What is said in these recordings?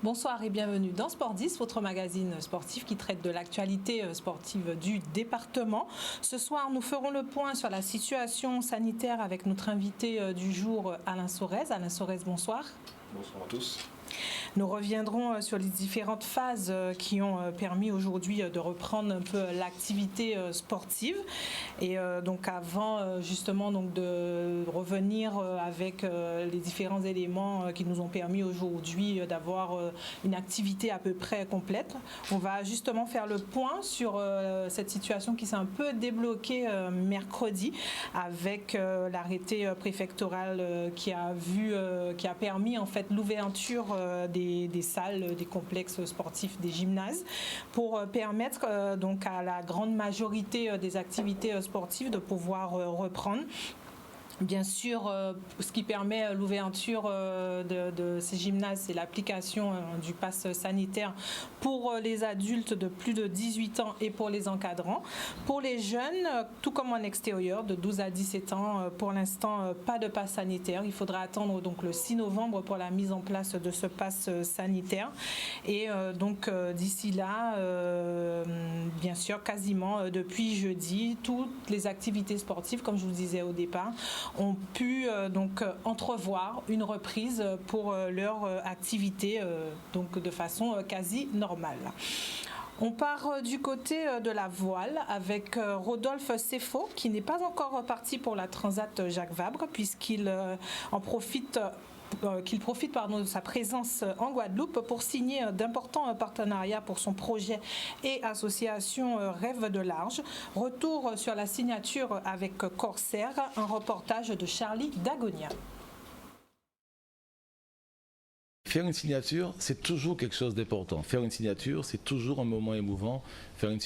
Bonsoir et bienvenue dans Sport 10, votre magazine sportif qui traite de l'actualité sportive du département. Ce soir, nous ferons le point sur la situation sanitaire avec notre invité du jour, Alain Sorez. Alain Sorez, bonsoir. Bonsoir à tous. Nous reviendrons sur les différentes phases qui ont permis aujourd'hui de reprendre un peu l'activité sportive. Et donc avant justement donc de revenir avec les différents éléments qui nous ont permis aujourd'hui d'avoir une activité à peu près complète, on va justement faire le point sur cette situation qui s'est un peu débloquée mercredi avec l'arrêté préfectoral qui a permis en fait l'ouverture des salles, des complexes sportifs, des gymnases, pour permettre donc à la grande majorité des activités sportives de pouvoir reprendre. Bien sûr, ce qui permet l'ouverture de ces gymnases, c'est l'application du pass sanitaire pour les adultes de plus de 18 ans et pour les encadrants. Pour les jeunes, tout comme en extérieur, de 12 à 17 ans, pour l'instant, pas de pass sanitaire. Il faudra attendre donc le 6 novembre pour la mise en place de ce pass sanitaire. Et donc, d'ici là, bien sûr, quasiment depuis jeudi, toutes les activités sportives, comme je vous le disais au départ, ont pu donc entrevoir une reprise pour leur activité donc de façon quasi normale. On part du côté de la voile avec Rodolphe Seffo qui n'est pas encore parti pour la Transat Jacques Vabre puisqu'il profite de sa présence en Guadeloupe pour signer d'importants partenariats pour son projet et association Rêve de Large. Retour sur la signature avec Corsair, un reportage de Charlie Dagonia. Faire une signature, c'est toujours quelque chose d'important. Faire une signature, c'est toujours un moment émouvant. Faire une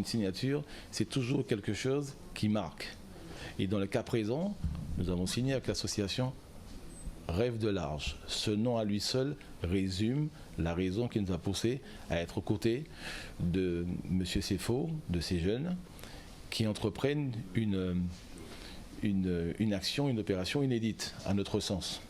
signature, c'est toujours quelque chose qui marque. Et dans le cas présent, nous avons signé avec l'association Rêve de Large. Ce nom à lui seul résume la raison qui nous a poussé à être aux côtés de M. Seffo, de ces jeunes qui entreprennent une action, une opération inédite à notre sens.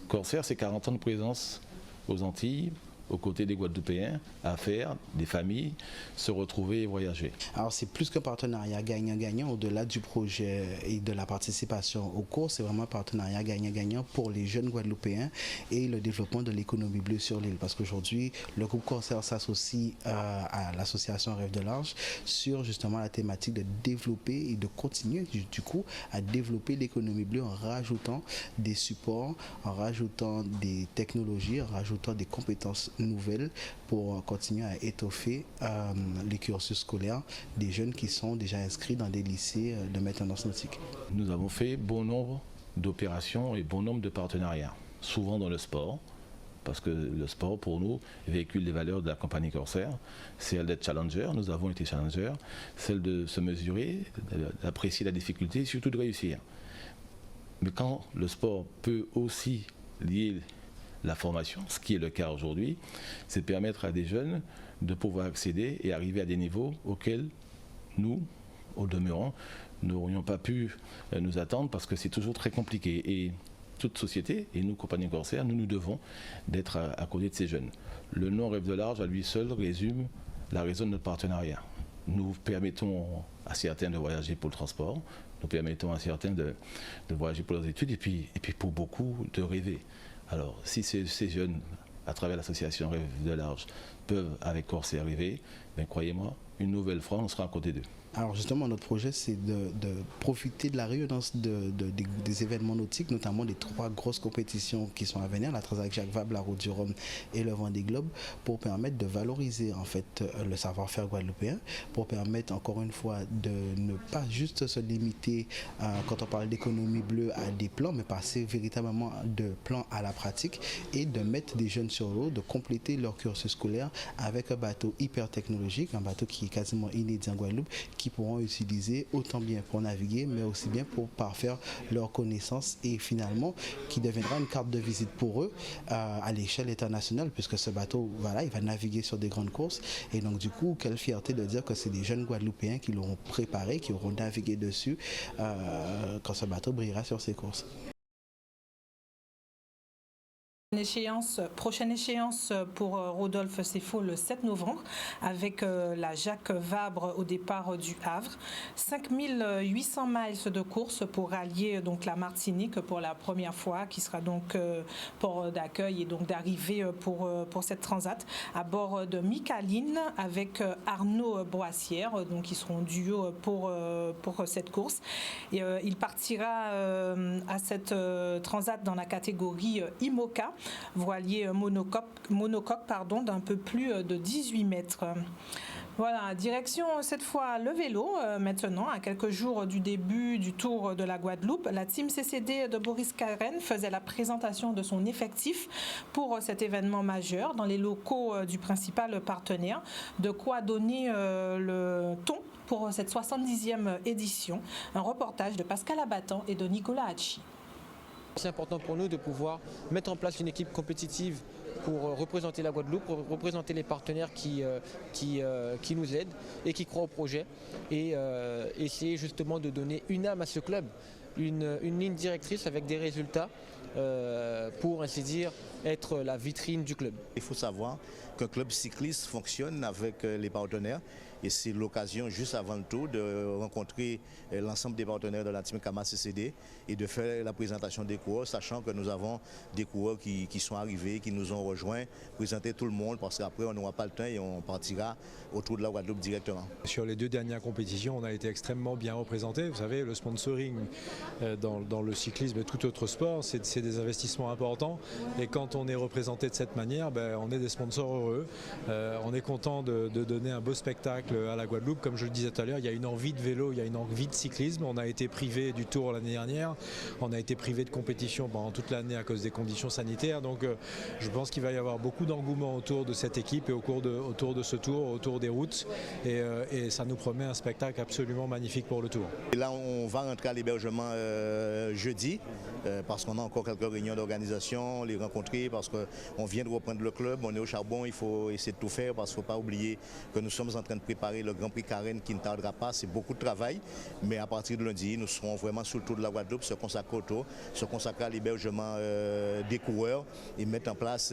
Corsair, c'est 40 ans de présence aux Antilles, aux côtés des Guadeloupéens, à faire des familles, se retrouver et voyager. Alors c'est plus qu'un partenariat gagnant-gagnant au-delà du projet et de la participation au cours, c'est vraiment un partenariat gagnant-gagnant pour les jeunes Guadeloupéens et le développement de l'économie bleue sur l'île. Parce qu'aujourd'hui, le groupe Corsair s'associe à l'association Rêve de Large sur justement la thématique de développer et de continuer du coup à développer l'économie bleue en rajoutant des supports, en rajoutant des technologies, en rajoutant des compétences nouvelles pour continuer à étoffer les cursus scolaires des jeunes qui sont déjà inscrits dans des lycées de maintenance nautique. Nous avons fait bon nombre d'opérations et bon nombre de partenariats, souvent dans le sport, parce que le sport pour nous véhicule les valeurs de la compagnie Corsair, c'est celle d'être challenger, nous avons été challenger, celle de se mesurer, d'apprécier la difficulté et surtout de réussir. Mais quand le sport peut aussi lier la formation, ce qui est le cas aujourd'hui, c'est de permettre à des jeunes de pouvoir accéder et arriver à des niveaux auxquels nous, au demeurant, n'aurions pas pu nous attendre parce que c'est toujours très compliqué. Et toute société, et nous, compagnie Corsair, nous devons d'être à côté de ces jeunes. Le nom Rêve de Large, à lui seul, résume la raison de notre partenariat. Nous permettons à certains de voyager pour le transport, nous permettons à certains de voyager pour leurs études et puis pour beaucoup de rêver. Alors, si ces jeunes, à travers l'association Rêve de Large, peuvent avec Corsair rêver, ben, croyez-moi, une nouvelle fois, on sera à côté d'eux. Alors justement, notre projet, c'est de profiter de la réunion des événements nautiques, notamment des 3 grosses compétitions qui sont à venir, la Transat Jacques Vabre, la Route du Rhum et le Vendée Globe, pour permettre de valoriser en fait le savoir-faire guadeloupéen, pour permettre encore une fois de ne pas juste se limiter, quand on parle d'économie bleue, à des plans, mais passer véritablement de plan à la pratique et de mettre des jeunes sur l'eau, de compléter leur cursus scolaire avec un bateau hyper technologique, un bateau qui qui est quasiment inédit en Guadeloupe, qui pourront utiliser autant bien pour naviguer, mais aussi bien pour parfaire leurs connaissances et finalement qui deviendra une carte de visite pour eux à l'échelle internationale, puisque ce bateau, voilà, il va naviguer sur des grandes courses. Et donc du coup, quelle fierté de dire que c'est des jeunes Guadeloupéens qui l'auront préparé, qui auront navigué dessus quand ce bateau brillera sur ces courses. Prochaine échéance pour Rodolphe Sefo le 7 novembre avec la Jacques Vabre au départ du Havre. 5800 miles de course pour rallier donc la Martinique pour la première fois, qui sera donc port d'accueil et donc d'arrivée pour cette transat à bord de Micaline avec Arnaud Boissière, donc ils seront duo pour cette course. Et il partira à cette transat dans la catégorie IMOCA, voilier monocoque d'un peu plus de 18 mètres. Voilà, direction cette fois le vélo. Maintenant, à quelques jours du début du Tour de la Guadeloupe, la team CCD de Boris Karen faisait la présentation de son effectif pour cet événement majeur dans les locaux du principal partenaire. De quoi donner le ton pour cette 70e édition. Un reportage de Pascal Abattant et de Nicolas Hachi. C'est important pour nous de pouvoir mettre en place une équipe compétitive pour représenter la Guadeloupe, pour représenter les partenaires qui nous aident et qui croient au projet, et essayer justement de donner une âme à ce club, une ligne directrice avec des résultats pour ainsi dire être la vitrine du club. Il faut savoir qu'un club cycliste fonctionne avec les partenaires. Et c'est l'occasion, juste avant le tour, de rencontrer l'ensemble des partenaires de la team Kama CCD et de faire la présentation des coureurs, sachant que nous avons des coureurs qui sont arrivés, qui nous ont rejoints, présenter tout le monde, parce qu'après on n'aura pas le temps et on partira autour de la Guadeloupe directement. Sur les 2 dernières compétitions, on a été extrêmement bien représentés. Vous savez, le sponsoring dans le cyclisme et tout autre sport, c'est des investissements importants. Et quand on est représenté de cette manière, on est des sponsors heureux. On est content de donner un beau spectacle à la Guadeloupe. Comme je le disais tout à l'heure, il y a une envie de vélo, il y a une envie de cyclisme. On a été privé du Tour l'année dernière, on a été privé de compétition pendant toute l'année à cause des conditions sanitaires. Donc je pense qu'il va y avoir beaucoup d'engouement autour de cette équipe et autour de ce Tour, autour des routes. Et ça nous promet un spectacle absolument magnifique pour le Tour. Et là, on va rentrer à l'hébergement jeudi, parce qu'on a encore quelques réunions d'organisation, les rencontrer, parce qu'on vient de reprendre le club, on est au charbon, il faut essayer de tout faire, parce qu'il ne faut pas oublier que nous sommes en train de préparer le Grand Prix Karen qui ne tardera pas. C'est beaucoup de travail, mais à partir de lundi, nous serons vraiment sur le Tour de la Guadeloupe, se consacrer au Tour, se consacrer à l'hébergement des coureurs et mettre en place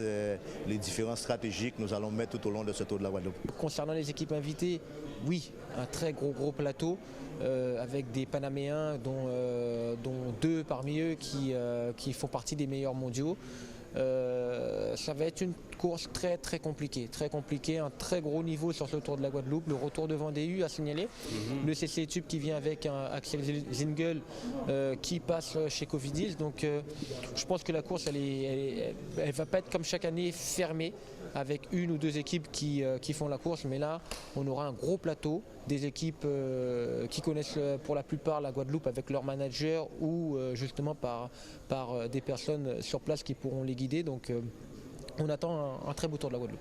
les différentes stratégies que nous allons mettre tout au long de ce Tour de la Guadeloupe. Concernant les équipes invitées, oui, un très gros plateau avec des Panaméens dont 2 parmi eux qui font partie des meilleurs mondiaux. Ça va être une course très compliquée, un très gros niveau sur ce Tour de la Guadeloupe. Le retour de Vendée à signaler, le CC Tube qui vient avec un Axel Zingel qui passe chez Cofidis. Donc je pense que la course elle va pas être comme chaque année fermée avec 1 ou 2 équipes qui font la course, mais là on aura un gros plateau, des équipes qui connaissent pour la plupart la Guadeloupe avec leurs managers ou justement par des personnes sur place qui pourront les guider. Donc on attend un très beau Tour de la Guadeloupe.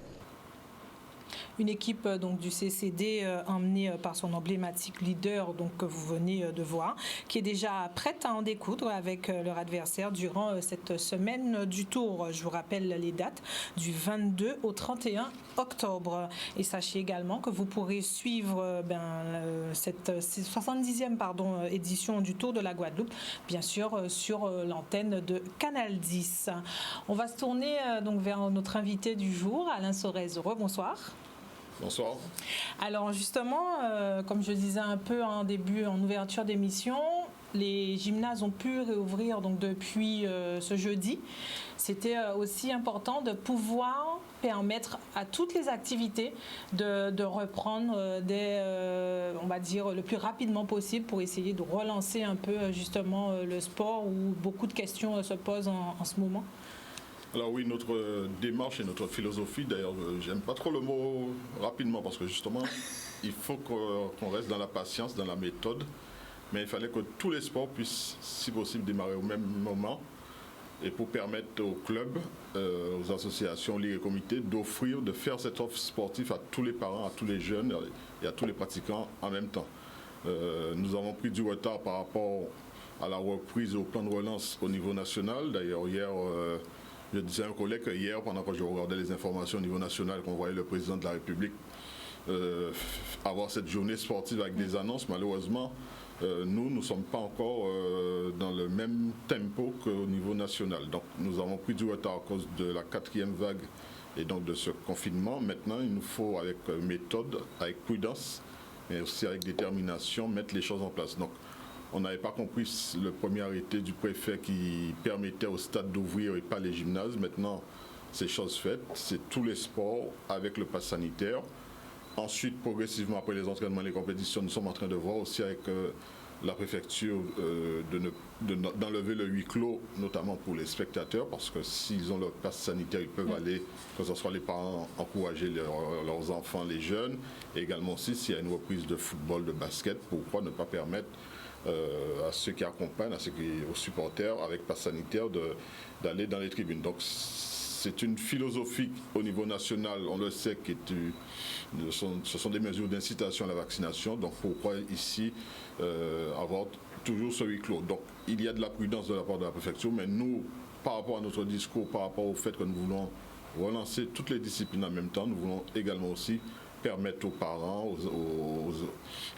Une équipe donc du CCD emmenée par son emblématique leader donc que vous venez de voir, qui est déjà prête à en découdre avec leur adversaire durant cette semaine du Tour. Je vous rappelle les dates du 22 au 31 octobre. Et sachez également que vous pourrez suivre cette 70e édition du Tour de la Guadeloupe, bien sûr sur l'antenne de Canal 10. On va se tourner donc vers notre invité du jour, Alain Sorez-Heureux. Bonsoir. Bonsoir. Alors justement, comme je disais un peu en ouverture d'émission, les gymnases ont pu réouvrir donc depuis ce jeudi. C'était aussi important de pouvoir permettre à toutes les activités de reprendre on va dire le plus rapidement possible pour essayer de relancer un peu justement le sport où beaucoup de questions se posent en ce moment. Alors oui, notre démarche et notre philosophie, d'ailleurs, j'aime pas trop le mot rapidement parce que justement, il faut qu'on reste dans la patience, dans la méthode, mais il fallait que tous les sports puissent, si possible, démarrer au même moment et pour permettre aux clubs, aux associations, ligues et comités de faire cette offre sportive à tous les parents, à tous les jeunes et à tous les pratiquants en même temps. Nous avons pris du retard par rapport à la reprise au plan de relance au niveau national. D'ailleurs, hier, je disais à un collègue que hier, pendant que je regardais les informations au niveau national, qu'on voyait le président de la République avoir cette journée sportive avec des annonces, malheureusement, nous ne sommes pas encore dans le même tempo qu'au niveau national. Donc nous avons pris du retard à cause de la 4e vague et donc de ce confinement. Maintenant, il nous faut, avec méthode, avec prudence, mais aussi avec détermination, mettre les choses en place. Donc on n'avait pas compris le premier arrêté du préfet qui permettait au stade d'ouvrir et pas les gymnases. Maintenant, c'est chose faite, c'est tous les sports avec le pass sanitaire. Ensuite, progressivement, après les entraînements et les compétitions, nous sommes en train de voir aussi avec la préfecture d'enlever le huis clos, notamment pour les spectateurs, parce que s'ils ont leur passe sanitaire, ils peuvent aller, que ce soit les parents, encourager leurs enfants, les jeunes, et également aussi s'il y a une reprise de football, de basket, pourquoi ne pas permettre à ceux qui accompagnent, aux supporters avec passe sanitaire d'aller dans les tribunes. Donc c'est une philosophie au niveau national, on le sait, ce sont des mesures d'incitation à la vaccination. Donc pourquoi ici avoir toujours ce huis clos? Donc il y a de la prudence de la part de la préfecture, mais nous, par rapport à notre discours, par rapport au fait que nous voulons relancer toutes les disciplines en même temps, nous voulons également aussi permettre aux parents,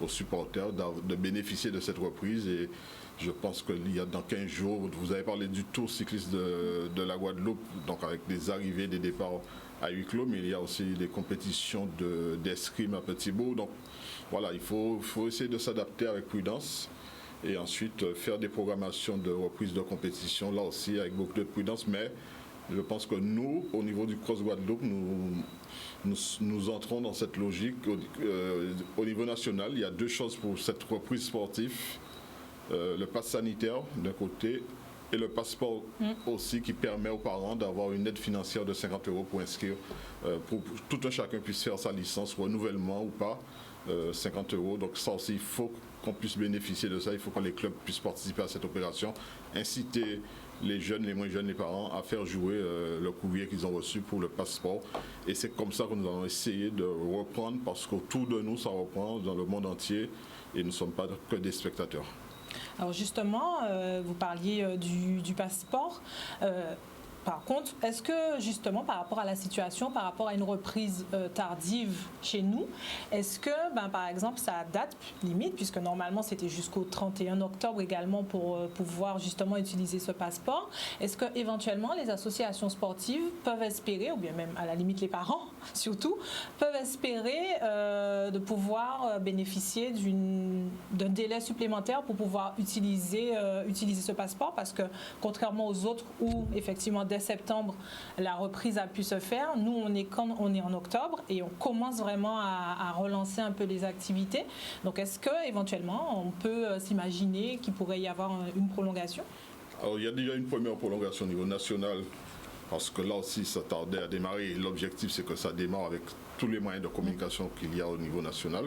aux supporters de bénéficier de cette reprise. Et je pense qu'il y a dans 15 jours, vous avez parlé du tour cycliste de la Guadeloupe, donc avec des arrivées, des départs à huis clos, mais il y a aussi des compétitions d'escrime à Petit-Bourg. Donc voilà, il faut essayer de s'adapter avec prudence et ensuite faire des programmations de reprise de compétition, là aussi avec beaucoup de prudence. Mais je pense que nous, au niveau du Cross Guadeloupe, nous entrons dans cette logique. Au niveau national, il y a deux choses pour cette reprise sportive. Le pass sanitaire d'un côté et le passeport aussi qui permet aux parents d'avoir une aide financière de 50 € pour inscrire, pour que tout un chacun puisse faire sa licence, renouvellement ou pas, 50 €. Donc ça aussi, il faut qu'on puisse bénéficier de ça, il faut que les clubs puissent participer à cette opération, inciter les jeunes, les moins jeunes, les parents à faire jouer le courrier qu'ils ont reçu pour le passeport. Et c'est comme ça que nous allons essayer de reprendre, parce qu'autour de nous, ça reprend dans le monde entier et nous ne sommes pas que des spectateurs. Alors justement, vous parliez du passeport. Par contre, est-ce que justement par rapport à la situation, par rapport à une reprise tardive chez nous, est-ce que par exemple ça date limite, puisque normalement c'était jusqu'au 31 octobre également pour pouvoir justement utiliser ce passeport, est-ce que éventuellement les associations sportives peuvent espérer, ou bien même à la limite les parents surtout, peuvent espérer de pouvoir bénéficier d'un délai supplémentaire pour pouvoir utiliser ce passeport, parce que contrairement aux autres où effectivement dès septembre, la reprise a pu se faire. Nous, on est en octobre et on commence vraiment à relancer un peu les activités. Donc, est-ce qu'éventuellement, on peut s'imaginer qu'il pourrait y avoir une prolongation? Alors, il y a déjà une première prolongation au niveau national, parce que là aussi, ça tardait à démarrer. L'objectif, c'est que ça démarre avec tous les moyens de communication qu'il y a au niveau national.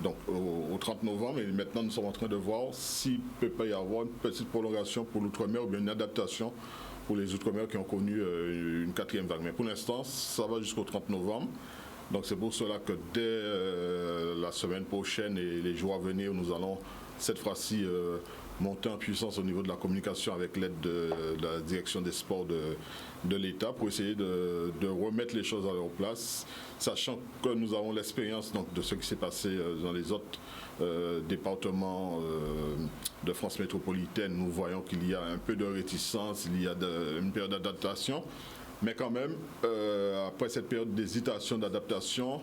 Donc au 30 novembre, et maintenant nous sommes en train de voir s'il peut pas y avoir une petite prolongation pour l'outre-mer ou bien une adaptation pour les outre-mer qui ont connu une 4e vague. Mais pour l'instant, ça va jusqu'au 30 novembre. Donc c'est pour cela que dès la semaine prochaine et les jours à venir, nous allons cette fois-ci monter en puissance au niveau de la communication avec l'aide de la direction des sports de l'État pour essayer de remettre les choses à leur place, sachant que nous avons l'expérience de ce qui s'est passé dans les autres départements de France métropolitaine. Nous voyons qu'il y a un peu de réticence, il y a une période d'adaptation, mais quand même, après cette période d'hésitation, d'adaptation,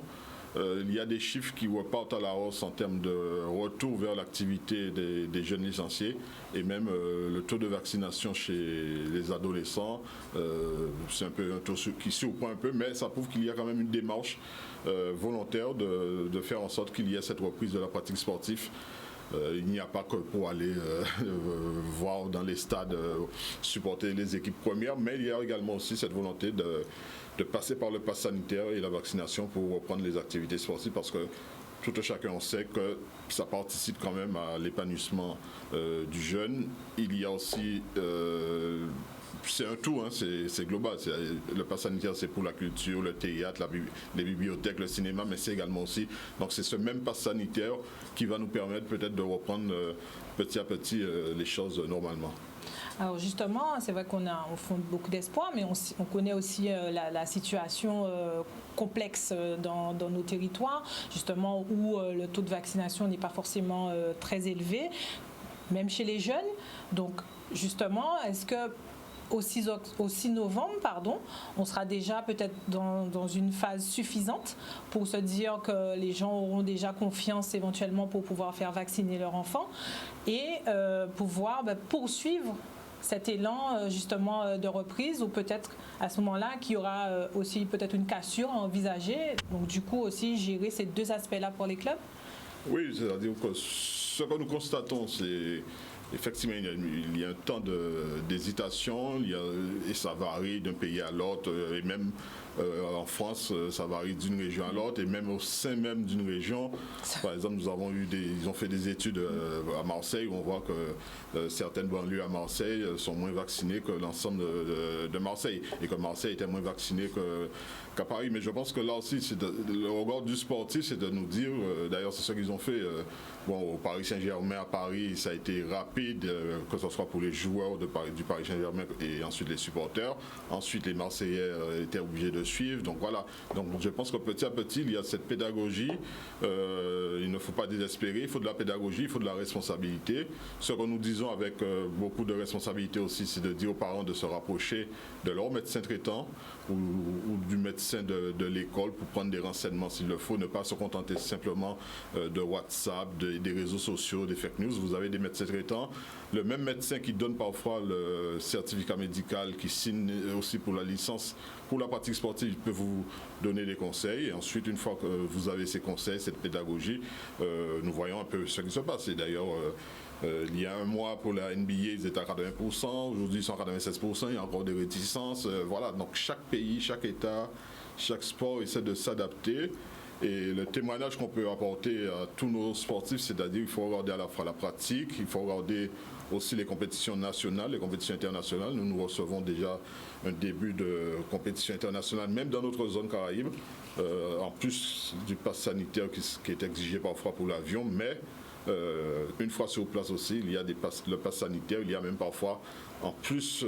il y a des chiffres qui repartent à la hausse en termes de retour vers l'activité des jeunes licenciés, et même le taux de vaccination chez les adolescents, c'est un peu un taux qui surprend un peu, mais ça prouve qu'il y a quand même une démarche volontaire de faire en sorte qu'il y ait cette reprise de la pratique sportive. Il n'y a pas que pour aller voir dans les stades, supporter les équipes premières, mais il y a également aussi cette volonté de passer par le pass sanitaire et la vaccination pour reprendre les activités sportives, parce que tout un chacun sait que ça participe quand même à l'épanouissement du jeune. Il y a aussi c'est un tout, hein, c'est global. Le pass sanitaire, c'est pour la culture, le théâtre, les bibliothèques, le cinéma, mais c'est également aussi. Donc c'est ce même pass sanitaire qui va nous permettre peut-être de reprendre petit à petit les choses normalement. Alors justement, c'est vrai qu'on fonde beaucoup d'espoir, mais on connaît aussi la situation complexe dans nos territoires, justement où le taux de vaccination n'est pas forcément très élevé, même chez les jeunes. Donc justement, est-ce que au 6 novembre, on sera déjà peut-être dans une phase suffisante pour se dire que les gens auront déjà confiance éventuellement pour pouvoir faire vacciner leurs enfants et pouvoir poursuivre cet élan justement de reprise, ou peut-être à ce moment-là qu'il y aura aussi peut-être une cassure à envisager, donc du coup aussi gérer ces deux aspects-là pour les clubs? Oui, c'est-à-dire que ce que nous constatons, c'est effectivement il y a un temps d'hésitation, et ça varie d'un pays à l'autre, et même en France, ça varie d'une région à l'autre, et même au sein même d'une région. Par exemple, ils ont fait des études à Marseille où on voit que certaines banlieues à Marseille sont moins vaccinées que l'ensemble de Marseille, et que Marseille était moins vaccinée qu'à Paris. Mais je pense que là aussi, le regard du sportif, c'est de nous dire, d'ailleurs c'est ce qu'ils ont fait au Paris Saint-Germain à Paris, ça a été rapide, que ce soit pour les joueurs du Paris Saint-Germain et ensuite les supporters. Ensuite, les Marseillais étaient obligés de suivre. Donc voilà. Donc je pense que petit à petit, il y a cette pédagogie. Il ne faut pas désespérer. Il faut de la pédagogie, il faut de la responsabilité. Ce que nous disons avec beaucoup de responsabilité aussi, c'est de dire aux parents de se rapprocher de leur médecin traitant ou du médecin de l'école pour prendre des renseignements s'il le faut, ne pas se contenter simplement de WhatsApp, des réseaux sociaux, des fake news. Vous avez des médecins traitants, le même médecin qui donne parfois le certificat médical, qui signe aussi pour la licence, pour la pratique sportive, il peut vous donner des conseils. Et ensuite, une fois que vous avez ces conseils, cette pédagogie, nous voyons un peu ce qui se passe. Et d'ailleurs, il y a un mois pour la NBA, ils étaient à 80%, aujourd'hui ils sont à 96%, il y a encore des réticences. Voilà, donc chaque pays, chaque État, chaque sport essaie de s'adapter. Et le témoignage qu'on peut apporter à tous nos sportifs, c'est-à-dire qu'il faut regarder à la fois la pratique, il faut regarder aussi les compétitions nationales, les compétitions internationales. Nous recevons déjà un début de compétition internationale, même dans notre zone Caraïbe, en plus du pass sanitaire qui est exigé parfois pour l'avion, mais une fois sur place aussi, il y a le pass sanitaire, il y a même parfois, en plus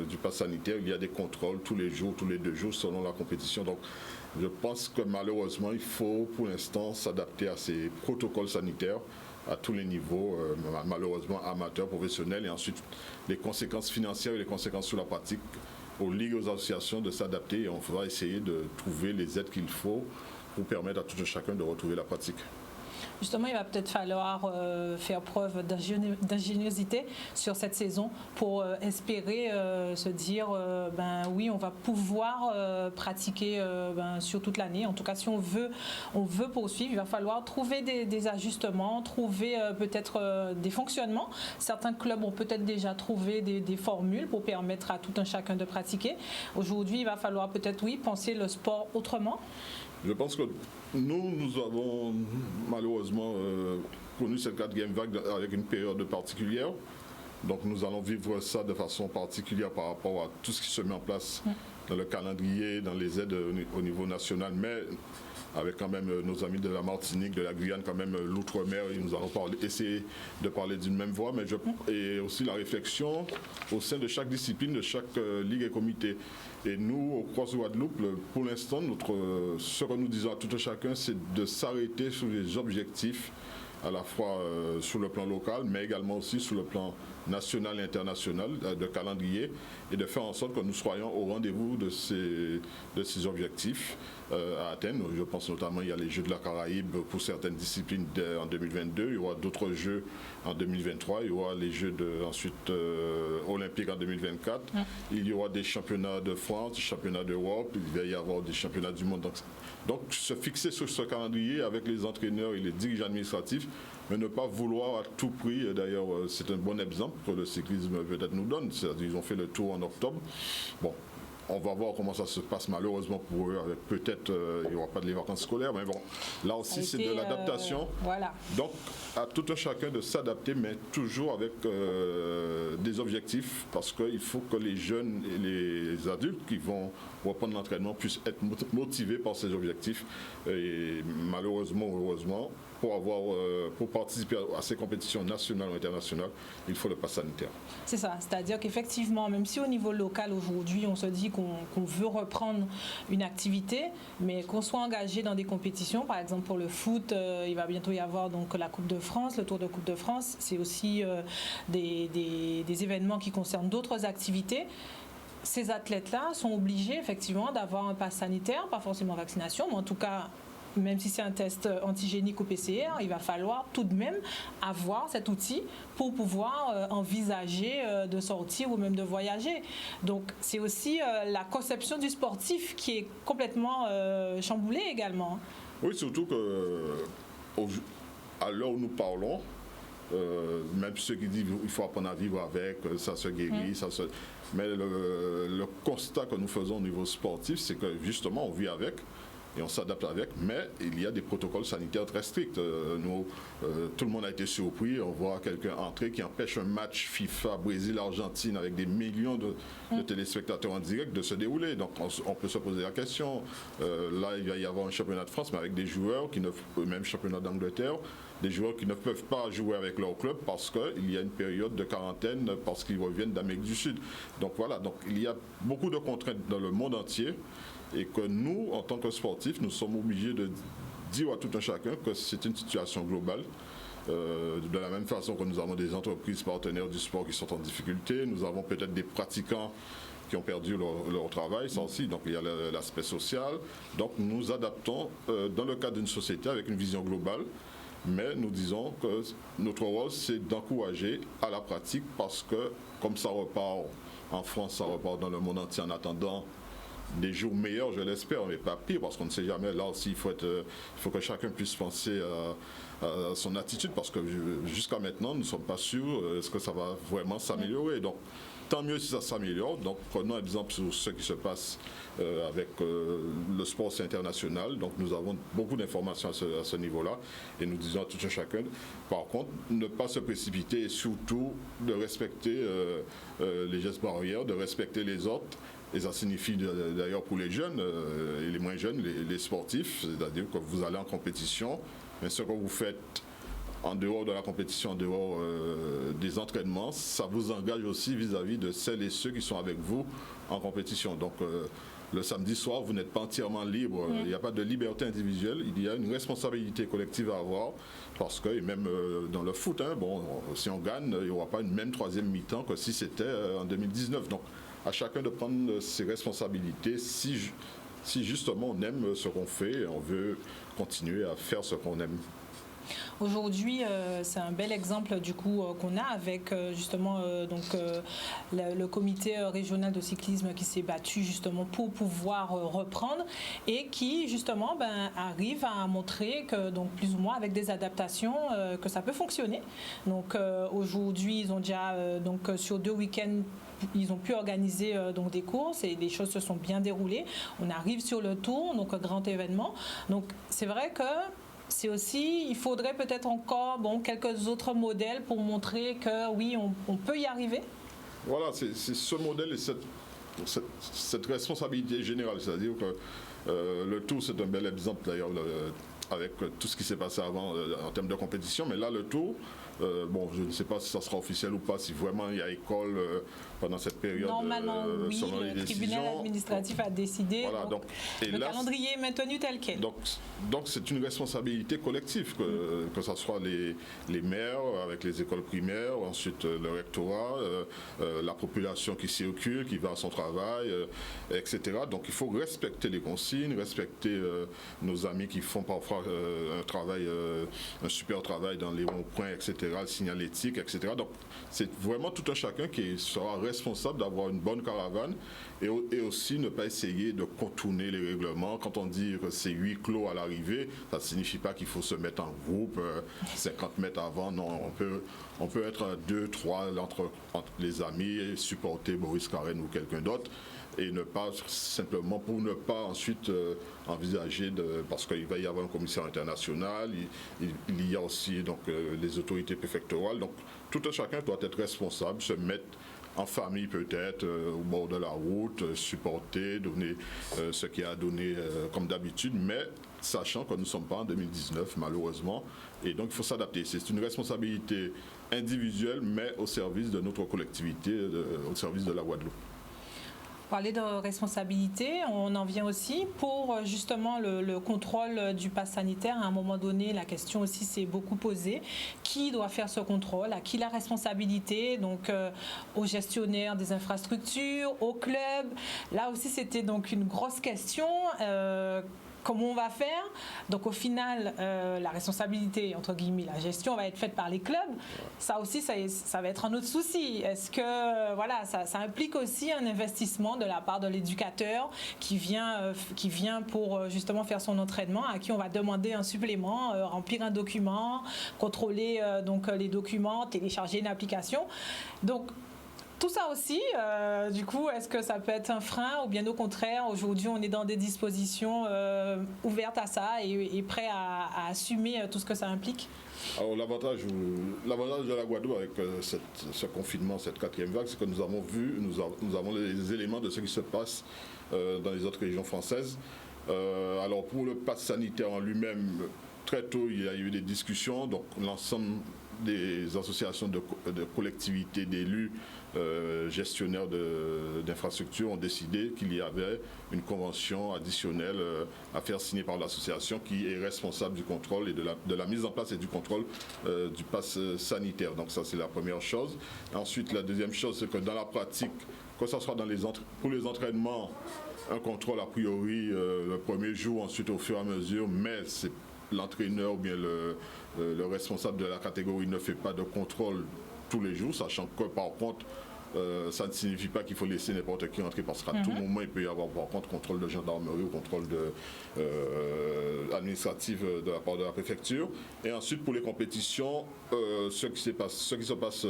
du pass sanitaire, il y a des contrôles tous les jours, tous les 2 jours selon la compétition. Donc je pense que malheureusement, il faut pour l'instant s'adapter à ces protocoles sanitaires à tous les niveaux, malheureusement amateurs, professionnels, et ensuite les conséquences financières et les conséquences sur la pratique aux ligues, aux associations de s'adapter, et on va essayer de trouver les aides qu'il faut pour permettre à tout un chacun de retrouver la pratique. Justement, il va peut-être falloir faire preuve d'ingéniosité sur cette saison pour espérer se dire oui, on va pouvoir pratiquer sur toute l'année. En tout cas, si on veut poursuivre, il va falloir trouver des ajustements, trouver peut-être des fonctionnements. Certains clubs ont peut-être déjà trouvé des formules pour permettre à tout un chacun de pratiquer. Aujourd'hui, il va falloir peut-être, penser le sport autrement. Je pense que nous avons malheureusement connu cette 4e vague avec une période particulière. Donc nous allons vivre ça de façon particulière par rapport à tout ce qui se met en place dans le calendrier, dans les aides au niveau national, mais avec quand même nos amis de la Martinique, de la Guyane, quand même l'outre-mer, et nous allons essayer de parler d'une même voix, et aussi la réflexion au sein de chaque discipline, de chaque ligue et comité. Et nous, au Cross Guadeloupe, pour l'instant, ce que nous disons à tout un chacun, c'est de s'arrêter sur les objectifs, à la fois sur le plan local, mais également aussi sur le plan national et international, de calendrier, et de faire en sorte que nous soyons au rendez-vous de ces objectifs à atteindre. Je pense notamment il y a les Jeux de la Caraïbe pour certaines disciplines en 2022, il y aura d'autres Jeux en 2023, il y aura les Jeux ensuite olympiques en 2024, il y aura des championnats de France, des championnats d'Europe, il va y avoir des championnats du monde. Donc se fixer sur ce calendrier avec les entraîneurs et les dirigeants administratifs, mais ne pas vouloir à tout prix. D'ailleurs, c'est un bon exemple que le cyclisme peut-être nous donne. C'est-à-dire qu'ils ont fait le tour en octobre. Bon, on va voir comment ça se passe malheureusement pour eux. Avec peut-être, il n'y aura pas de les vacances scolaires, mais bon, là aussi c'est de l'adaptation. Voilà. Donc, à tout un chacun de s'adapter, mais toujours avec des objectifs, parce qu'il faut que les jeunes et les adultes qui vont reprendre l'entraînement puissent être motivés par ces objectifs. Et malheureusement ou heureusement, pour participer à ces compétitions nationales ou internationales, il faut le pass sanitaire. C'est ça, c'est-à-dire qu'effectivement, même si au niveau local aujourd'hui, on se dit qu'on veut reprendre une activité, mais qu'on soit engagé dans des compétitions, par exemple pour le foot, il va bientôt y avoir donc la Coupe de France, le Tour de Coupe de France, c'est aussi des événements qui concernent d'autres activités. Ces athlètes-là sont obligés effectivement d'avoir un pass sanitaire, pas forcément vaccination, mais en tout cas, même si c'est un test antigénique ou PCR, il va falloir tout de même avoir cet outil pour pouvoir envisager de sortir ou même de voyager. Donc c'est aussi la conception du sportif qui est complètement chamboulée également. Oui, surtout qu'à l'heure où nous parlons, même ceux qui disent qu'il faut apprendre à vivre avec, ça se guérit, mais le constat que nous faisons au niveau sportif, c'est que justement on vit avec et on s'adapte avec, mais il y a des protocoles sanitaires très stricts. Tout le monde a été surpris, on voit quelqu'un entrer qui empêche un match FIFA Brésil-Argentine avec des millions de téléspectateurs en direct de se dérouler. Donc on peut se poser la question, là il va y avoir un championnat de France, mais avec des joueurs même championnat d'Angleterre, des joueurs qui ne peuvent pas jouer avec leur club parce qu'il y a une période de quarantaine parce qu'ils reviennent d'Amérique du Sud. Donc voilà, donc il y a beaucoup de contraintes dans le monde entier et que nous, en tant que sportifs, nous sommes obligés de dire à tout un chacun que c'est une situation globale. De la même façon que nous avons des entreprises partenaires du sport qui sont en difficulté, nous avons peut-être des pratiquants qui ont perdu leur travail, ça aussi, donc il y a l'aspect social. Donc nous adaptons dans le cadre d'une société avec une vision globale. Mais nous disons que notre rôle, c'est d'encourager à la pratique parce que, comme ça repart en France, ça repart dans le monde entier en attendant des jours meilleurs, je l'espère, mais pas pire, parce qu'on ne sait jamais. Là aussi, il faut que chacun puisse penser à son attitude, parce que jusqu'à maintenant, nous ne sommes pas sûrs est-ce que ça va vraiment s'améliorer. Donc, tant mieux si ça s'améliore. Donc, prenons exemple sur ce qui se passe avec le sport international. Donc, nous avons beaucoup d'informations à ce niveau-là. Et nous disons à tout un chacun, par contre, ne pas se précipiter et surtout de respecter les gestes barrières, de respecter les autres. Et ça signifie d'ailleurs pour les jeunes et les moins jeunes, les sportifs, c'est-à-dire que vous allez en compétition, mais ce que vous faites en dehors de la compétition, en dehors des entraînements, ça vous engage aussi vis-à-vis de celles et ceux qui sont avec vous en compétition. Donc le samedi soir, vous n'êtes pas entièrement libre, il n'y a pas de liberté individuelle, il y a une responsabilité collective à avoir, parce que, et même dans le foot, si on gagne, il n'y aura pas une même troisième mi-temps que si c'était en 2019. Donc à chacun de prendre ses responsabilités si justement on aime ce qu'on fait et on veut continuer à faire ce qu'on aime. Aujourd'hui, c'est un bel exemple du coup qu'on a avec justement le comité régional de cyclisme qui s'est battu justement pour pouvoir reprendre et qui justement arrive à montrer que donc plus ou moins avec des adaptations que ça peut fonctionner. Donc aujourd'hui, ils ont déjà sur 2 week-ends ils ont pu organiser donc des courses et les choses se sont bien déroulées. On arrive sur le Tour, donc un grand événement. Donc c'est vrai que c'est aussi, il faudrait peut-être encore quelques autres modèles pour montrer que oui, on peut y arriver. Voilà, c'est ce modèle et cette responsabilité générale, c'est-à-dire que le Tour, c'est un bel exemple d'ailleurs avec tout ce qui s'est passé avant en termes de compétition, mais là le Tour, je ne sais pas si ça sera officiel ou pas, si vraiment il y a école pendant cette période. Normalement, oui, le tribunal administratif a décidé. Voilà, donc, le calendrier est maintenu tel quel. Donc c'est une responsabilité collective, que ce soit les maires avec les écoles primaires, ensuite le rectorat, la population qui circule, qui va à son travail, etc. Donc il faut respecter les consignes, respecter nos amis qui font parfois un super travail dans les ronds-points, etc., le signalétique, etc. Donc c'est vraiment tout un chacun qui sera responsable d'avoir une bonne caravane et aussi ne pas essayer de contourner les règlements. Quand on dit que c'est 8 clos à l'arrivée, ça ne signifie pas qu'il faut se mettre en groupe 50 mètres avant. Non, on peut être 2, 3 entre les amis et supporter Boris Carène ou quelqu'un d'autre. et ne pas simplement pour ne pas ensuite envisager parce qu'il va y avoir un commissaire international, il y a aussi donc les autorités préfectorales, donc tout un chacun doit être responsable, se mettre en famille peut-être, au bord de la route, supporter, donner ce qu'il y a à donner comme d'habitude, mais sachant que nous ne sommes pas en 2019 malheureusement, et donc il faut s'adapter. C'est une responsabilité individuelle, mais au service de notre collectivité, au service de la Guadeloupe. Parler de responsabilité, on en vient aussi pour justement le contrôle du pass sanitaire. À un moment donné, la question aussi s'est beaucoup posée. Qui doit faire ce contrôle? À qui la responsabilité? Donc aux gestionnaires des infrastructures, aux clubs. Là aussi, c'était donc une grosse question. Comment on va faire? Donc au final, la responsabilité, entre guillemets, la gestion va être faite par les clubs. Ça aussi, ça va être un autre souci. Est-ce que, voilà, ça implique aussi un investissement de la part de l'éducateur qui vient pour justement faire son entraînement, à qui on va demander un supplément, remplir un document, contrôler donc les documents, télécharger une application. Donc, tout ça aussi, du coup, est-ce que ça peut être un frein ou bien au contraire, aujourd'hui, on est dans des dispositions ouvertes à ça et prêts à assumer tout ce que ça implique? Alors l'avantage de la Guadeloupe avec ce confinement, cette 4e vague, c'est que nous avons vu, nous avons les éléments de ce qui se passe dans les autres régions françaises. Alors pour le pass sanitaire en lui-même, très tôt, il y a eu des discussions, donc l'ensemble des associations de collectivités, d'élus, gestionnaires d'infrastructures ont décidé qu'il y avait une convention additionnelle à faire signer par l'association qui est responsable du contrôle et de la mise en place et du contrôle du pass sanitaire. Donc ça, c'est la première chose. Ensuite, la deuxième chose, c'est que dans la pratique, que ce soit pour les entraînements, un contrôle a priori le premier jour, ensuite au fur et à mesure, mais c'est l'entraîneur ou bien le responsable de la catégorie ne fait pas de contrôle tous les jours, sachant que par contre, ça ne signifie pas qu'il faut laisser n'importe qui entrer parce qu'à tout moment, il peut y avoir par contre contrôle de gendarmerie ou contrôle administratif de la part de la préfecture. Et ensuite, pour les compétitions, ce qui se passe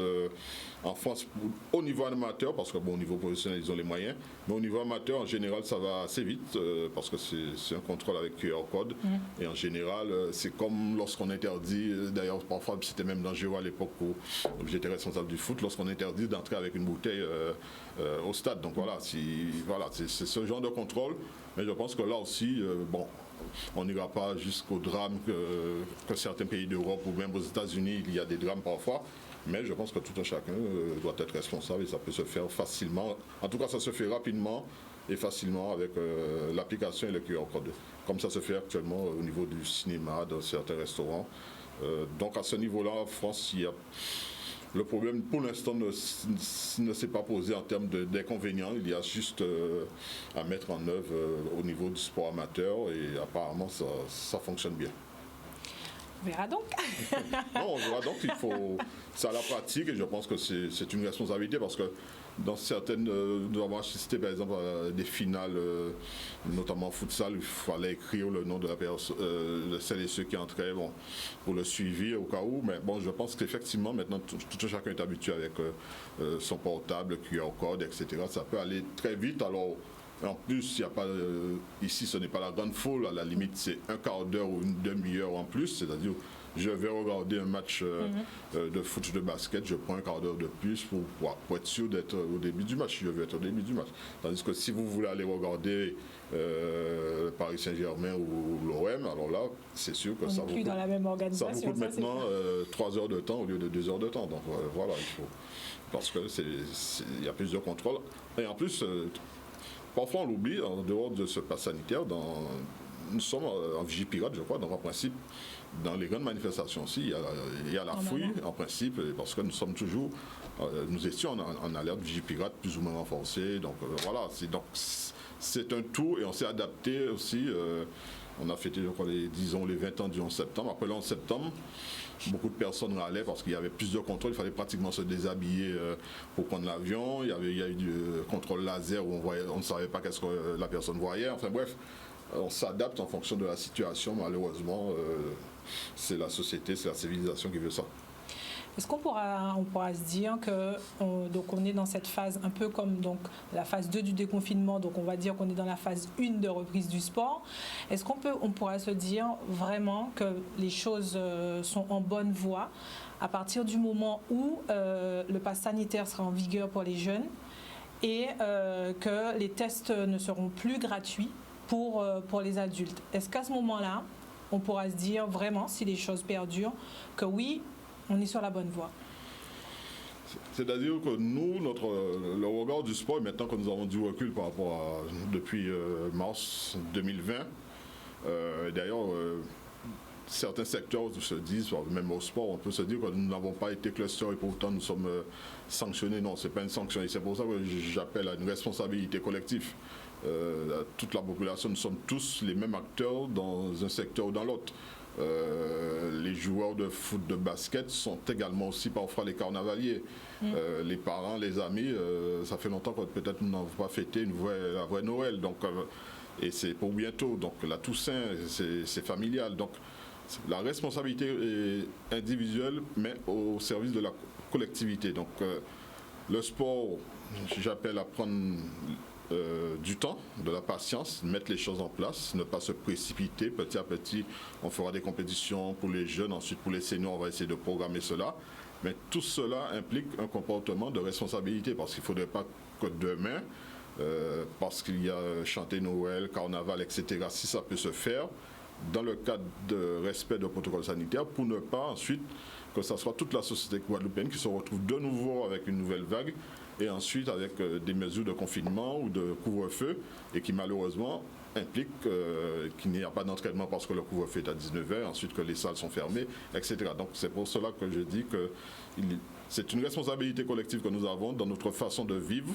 en France au niveau amateur, parce que bon, au niveau professionnel, ils ont les moyens, mais au niveau amateur, en général, ça va assez vite parce que c'est un contrôle avec QR code. Et en général, c'est comme lorsqu'on interdit, d'ailleurs, parfois, c'était même dangereux à l'époque où j'étais responsable du foot, lorsqu'on interdit d'entrer avec une bouteille au stade. Donc voilà, c'est ce genre de contrôle. Mais je pense que là aussi, on n'ira pas jusqu'au drame que certains pays d'Europe ou même aux États-Unis, il y a des drames parfois. Mais je pense que tout un chacun doit être responsable et ça peut se faire facilement. En tout cas, ça se fait rapidement et facilement avec l'application et le QR code. Comme ça se fait actuellement au niveau du cinéma, dans certains restaurants. Donc à ce niveau-là, en France, le problème pour l'instant ne s'est pas posé en termes d'inconvénients. Il y a juste à mettre en œuvre au niveau du sport amateur et apparemment ça fonctionne bien. On verra donc. Non, on verra donc. C'est à la pratique et je pense que c'est une responsabilité parce que dans certaines, nous avons assisté par exemple à des finales, notamment en futsal, il fallait écrire le nom de la personne, de celles et ceux qui entraient pour le suivi au cas où. Mais bon, je pense qu'effectivement, maintenant, tout chacun est habitué avec son portable, QR code, etc. Ça peut aller très vite. Alors, en plus, il y a pas, ici, ce n'est pas la grande foule. À la limite, c'est un quart d'heure ou une demi-heure en plus. C'est-à-dire, je vais regarder un match de foot, de basket, je prends un quart d'heure de plus pour être sûr d'être au début du match. Je vais être au début du match. Tandis que si vous voulez aller regarder Paris Saint-Germain ou l'OM, alors là, c'est sûr que ça vous coûte, dans la même organisation, ça vous coûte maintenant 3 heures de temps au lieu de 2 heures de temps. Donc voilà, il faut. Parce que il y a plus de contrôle. Et en plus, parfois on l'oublie, en dehors de ce pass sanitaire, nous sommes en Vigipirate, je crois, donc en principe, dans les grandes manifestations aussi, il y a la fouille, en principe, parce que nous sommes toujours, nous étions en alerte Vigipirate plus ou moins renforcée, donc voilà, c'est un tout et on s'est adapté aussi. On a fêté, je crois, les 20 ans du 11 septembre. Après le 11 septembre, beaucoup de personnes râlaient parce qu'il y avait plus de contrôle. Il fallait pratiquement se déshabiller pour prendre l'avion. Il y a eu du contrôle laser où on ne savait pas qu'est-ce que la personne voyait. Enfin bref, on s'adapte en fonction de la situation. Malheureusement, c'est la société, c'est la civilisation qui veut ça. Est-ce qu'on pourra se dire qu'on est dans cette phase un peu comme donc, la phase 2 du déconfinement, donc on va dire qu'on est dans la phase 1 de reprise du sport. Est-ce qu'on pourra se dire vraiment que les choses sont en bonne voie à partir du moment où le pass sanitaire sera en vigueur pour les jeunes et que les tests ne seront plus gratuits pour les adultes? Est-ce qu'à ce moment-là, on pourra se dire vraiment, si les choses perdurent, que oui, on est sur la bonne voie? C'est-à-dire que nous, le regard du sport, maintenant que nous avons du recul par rapport à depuis mars 2020, d'ailleurs, certains secteurs se disent, même au sport, on peut se dire que nous n'avons pas été cluster et pourtant nous sommes sanctionnés. Non, ce n'est pas une sanction. Et c'est pour ça que j'appelle à une responsabilité collective. Toute la population, nous sommes tous les mêmes acteurs dans un secteur ou dans l'autre. Les joueurs de foot, de basket sont également aussi parfois les carnavaliers. Les parents, les amis, ça fait longtemps que peut-être nous n'avons pas fêté la vraie Noël. Donc, et c'est pour bientôt. Donc la Toussaint, c'est familial. Donc la responsabilité est individuelle, mais au service de la collectivité. Donc le sport, j'appelle à prendre du temps, de la patience, mettre les choses en place, ne pas se précipiter. Petit à petit, on fera des compétitions pour les jeunes, ensuite pour les seniors, on va essayer de programmer cela. Mais tout cela implique un comportement de responsabilité, parce qu'il ne faudrait pas que demain, parce qu'il y a chanté Noël, carnaval, etc., si ça peut se faire, dans le cadre de respect de protocole sanitaire, pour ne pas ensuite que ce soit toute la société guadeloupéenne qui se retrouve de nouveau avec une nouvelle vague, et ensuite avec des mesures de confinement ou de couvre-feu, et qui malheureusement implique qu'il n'y a pas d'entraînement parce que le couvre-feu est à 19h, ensuite que les salles sont fermées, etc. Donc c'est pour cela que je dis que c'est une responsabilité collective que nous avons dans notre façon de vivre,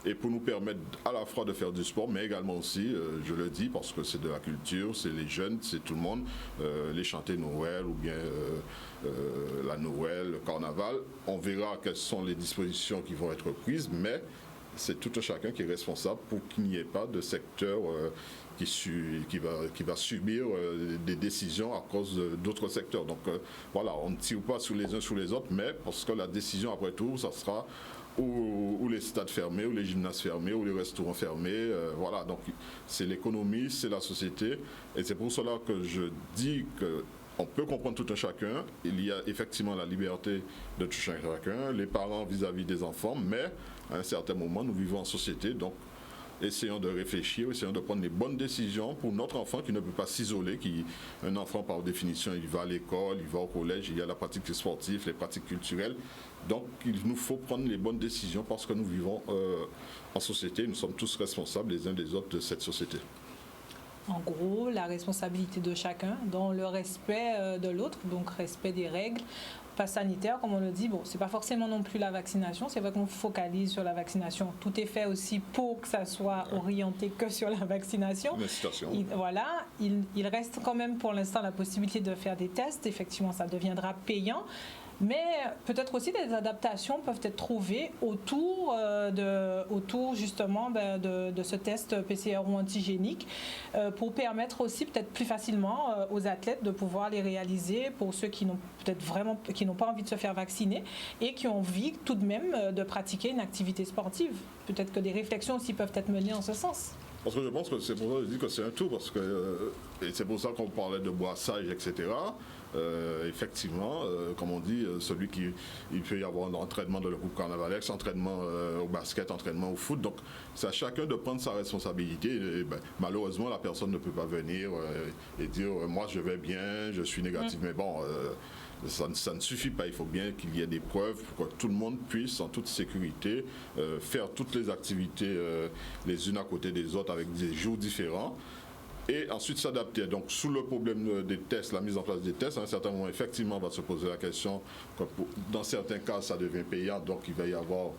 et pour nous permettre à la fois de faire du sport, mais également aussi, je le dis, parce que c'est de la culture, c'est les jeunes, c'est tout le monde, les chanter Noël ou bien la Noël, le carnaval. On verra quelles sont les dispositions qui vont être prises, mais c'est tout un chacun qui est responsable pour qu'il n'y ait pas de secteur qui va subir des décisions à cause d'autres secteurs. Donc voilà, on ne tire pas sur les uns sur les autres, mais parce que la décision après tout, ça sera ou les stades fermés, ou les gymnases fermés, ou les restaurants fermés. Voilà, donc c'est l'économie, c'est la société. Et c'est pour cela que je dis qu'on peut comprendre tout un chacun. Il y a effectivement la liberté de tout un chacun, les parents vis-à-vis des enfants, mais à un certain moment, nous vivons en société. Donc, essayons de réfléchir, essayons de prendre les bonnes décisions pour notre enfant qui ne peut pas s'isoler. Un enfant, par définition, il va à l'école, il va au collège, il y a la pratique sportive, les pratiques culturelles. Donc, il nous faut prendre les bonnes décisions parce que nous vivons en société. Nous sommes tous responsables les uns des autres de cette société. En gros, la responsabilité de chacun dans le respect de l'autre, donc respect des règles. Pass sanitaire, comme on le dit, bon, c'est pas forcément non plus la vaccination. C'est vrai qu'on focalise sur la vaccination. Tout est fait aussi pour que ça soit orienté que sur la vaccination. Il reste quand même pour l'instant la possibilité de faire des tests. Effectivement, ça deviendra payant. Mais peut-être aussi des adaptations peuvent être trouvées autour justement de ce test PCR ou antigénique pour permettre aussi peut-être plus facilement aux athlètes de pouvoir les réaliser pour ceux qui n'ont pas envie de se faire vacciner et qui ont envie tout de même de pratiquer une activité sportive. Peut-être que des réflexions aussi peuvent être menées en ce sens. Parce que je pense que c'est pour ça que je dis que c'est un tout, parce que et c'est pour ça qu'on parlait de boissage, etc. Effectivement, comme on dit, il peut y avoir un entraînement de le groupe carnavalex, entraînement au basket, entraînement au foot. Donc, c'est à chacun de prendre sa responsabilité. Et, malheureusement, la personne ne peut pas venir et dire moi je vais bien, je suis négatif. Mais bon, ça ne suffit pas. Il faut bien qu'il y ait des preuves pour que tout le monde puisse, en toute sécurité, faire toutes les activités les unes à côté des autres avec des jours différents. Et ensuite s'adapter. Donc, sous le problème des tests, la mise en place des tests, à un certain moment, effectivement, on va se poser la question que dans certains cas, ça devient payant, donc il va y avoir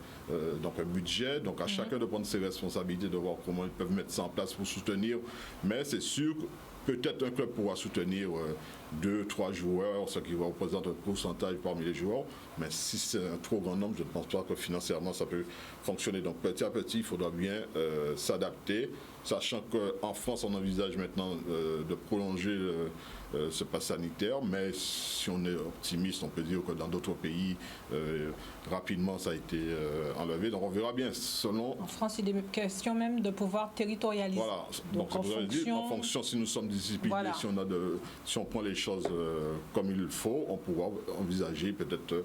donc un budget. Donc, à chacun de prendre ses responsabilités, de voir comment ils peuvent mettre ça en place pour soutenir. Mais c'est sûr que peut-être un club pourra soutenir 2-3 joueurs, ce qui représente un pourcentage parmi les joueurs. Mais si c'est un trop grand nombre, je ne pense pas que financièrement, ça peut fonctionner. Donc, petit à petit, il faudra bien s'adapter sachant qu'en France, on envisage maintenant de prolonger ce pass sanitaire, mais si on est optimiste, on peut dire que dans d'autres pays, rapidement, ça a été enlevé. Donc on verra bien. En France, il est question même de pouvoir territorialiser. Voilà. Donc en fonction, si nous sommes disciplinés, voilà. si on prend les choses comme il faut, on pourra envisager peut-être,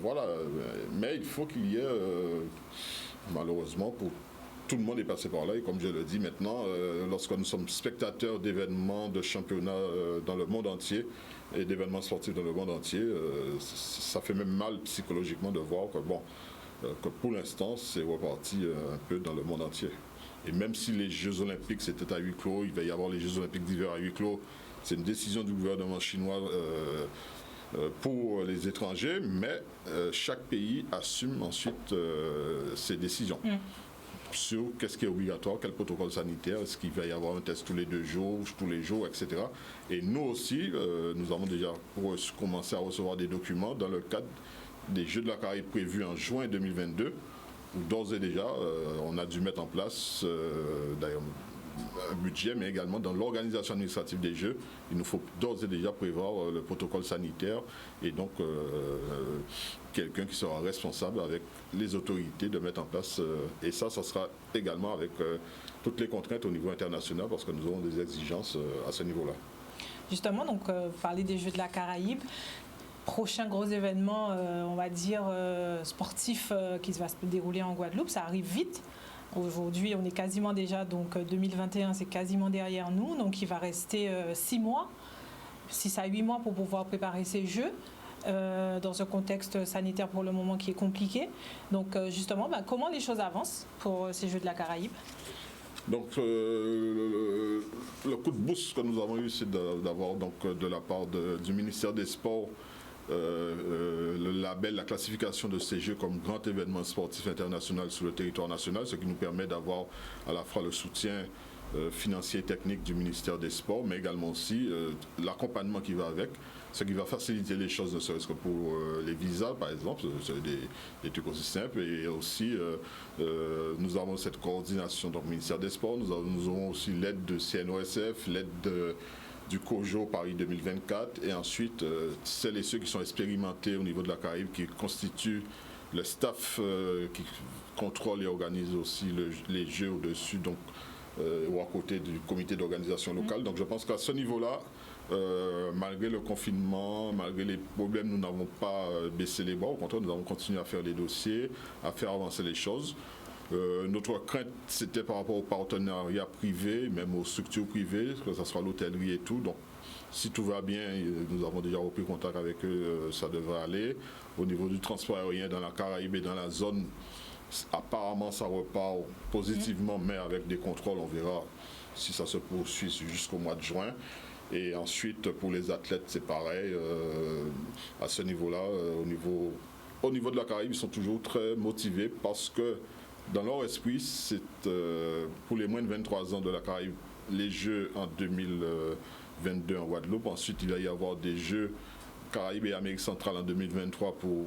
voilà. Mais il faut qu'il y ait, malheureusement, pour tout le monde est passé par là, et comme je le dis maintenant, lorsque nous sommes spectateurs d'événements, de championnats dans le monde entier, et d'événements sportifs dans le monde entier, ça fait même mal psychologiquement de voir que, bon, que pour l'instant, c'est reparti un peu dans le monde entier. Et même si les Jeux Olympiques, c'était à huis clos, il va y avoir les Jeux Olympiques d'hiver à huis clos, c'est une décision du gouvernement chinois pour les étrangers, mais chaque pays assume ensuite ses décisions. Sur qu'est-ce qui est obligatoire, quel protocole sanitaire, est-ce qu'il va y avoir un test tous les 2 jours, tous les jours, etc. Et nous aussi, nous avons déjà commencé à recevoir des documents dans le cadre des Jeux de la Caraïbe prévus en juin 2022, où d'ores et déjà, on a dû mettre en place, d'ailleurs, un budget, mais également dans l'organisation administrative des Jeux, il nous faut d'ores et déjà prévoir le protocole sanitaire et donc quelqu'un qui sera responsable avec les autorités de mettre en place, et ça sera également avec toutes les contraintes au niveau international parce que nous aurons des exigences à ce niveau-là. Justement, donc parler des Jeux de la Caraïbe, prochain gros événement, on va dire, sportif qui va se dérouler en Guadeloupe, ça arrive vite. Aujourd'hui, on est quasiment déjà, donc 2021, c'est quasiment derrière nous, donc il va rester 6 mois, 6 à 8 mois pour pouvoir préparer ces Jeux. Dans un contexte sanitaire pour le moment qui est compliqué. Donc justement, comment les choses avancent pour ces Jeux de la Caraïbe? Donc le coup de boost que nous avons eu, c'est d'avoir donc de la part du ministère des Sports le label, la classification de ces Jeux comme grand événement sportif international sur le territoire national, ce qui nous permet d'avoir à la fois le soutien financier et technique du ministère des Sports, mais également aussi l'accompagnement qui va avec, ce qui va faciliter les choses, ne serait-ce que pour les visas, par exemple, c'est des trucs aussi simples, et aussi nous avons cette coordination, donc ministère des Sports, nous aurons aussi l'aide de CNOSF, l'aide du COJO Paris 2024, et ensuite celles et ceux qui sont expérimentés au niveau de la Caraïbe, qui constituent le staff qui contrôle et organise aussi les Jeux au-dessus, donc ou à côté du comité d'organisation locale. Donc je pense qu'à ce niveau-là, malgré le confinement, malgré les problèmes, nous n'avons pas baissé les bras. Au contraire, nous avons continué à faire les dossiers, à faire avancer les choses. Notre crainte, c'était par rapport aux partenariats privés, même aux structures privées, que ce soit l'hôtellerie et tout. Donc, si tout va bien, nous avons déjà repris contact avec eux, ça devrait aller. Au niveau du transport aérien dans la Caraïbe et dans la zone, apparemment, ça repart positivement, mais avec des contrôles, on verra si ça se poursuit jusqu'au mois de juin. Et ensuite, pour les athlètes, c'est pareil. À ce niveau-là, au niveau de la Caraïbe, ils sont toujours très motivés parce que dans leur esprit, c'est pour les moins de 23 ans de la Caraïbe, les Jeux en 2022 en Guadeloupe. Ensuite, il va y avoir des Jeux Caraïbes et Amérique centrale en 2023 pour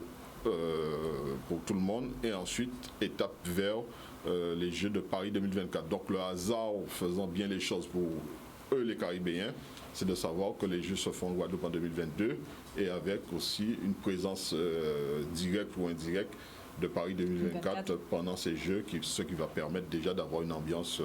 tout le monde. Et ensuite, étape vers les Jeux de Paris 2024. Donc le hasard, faisant bien les choses pour eux, les Caribéens, c'est de savoir que les Jeux se font en Guadeloupe en 2022 et avec aussi une présence directe ou indirecte de Paris 2024 pendant ces Jeux, ce qui va permettre déjà d'avoir une ambiance,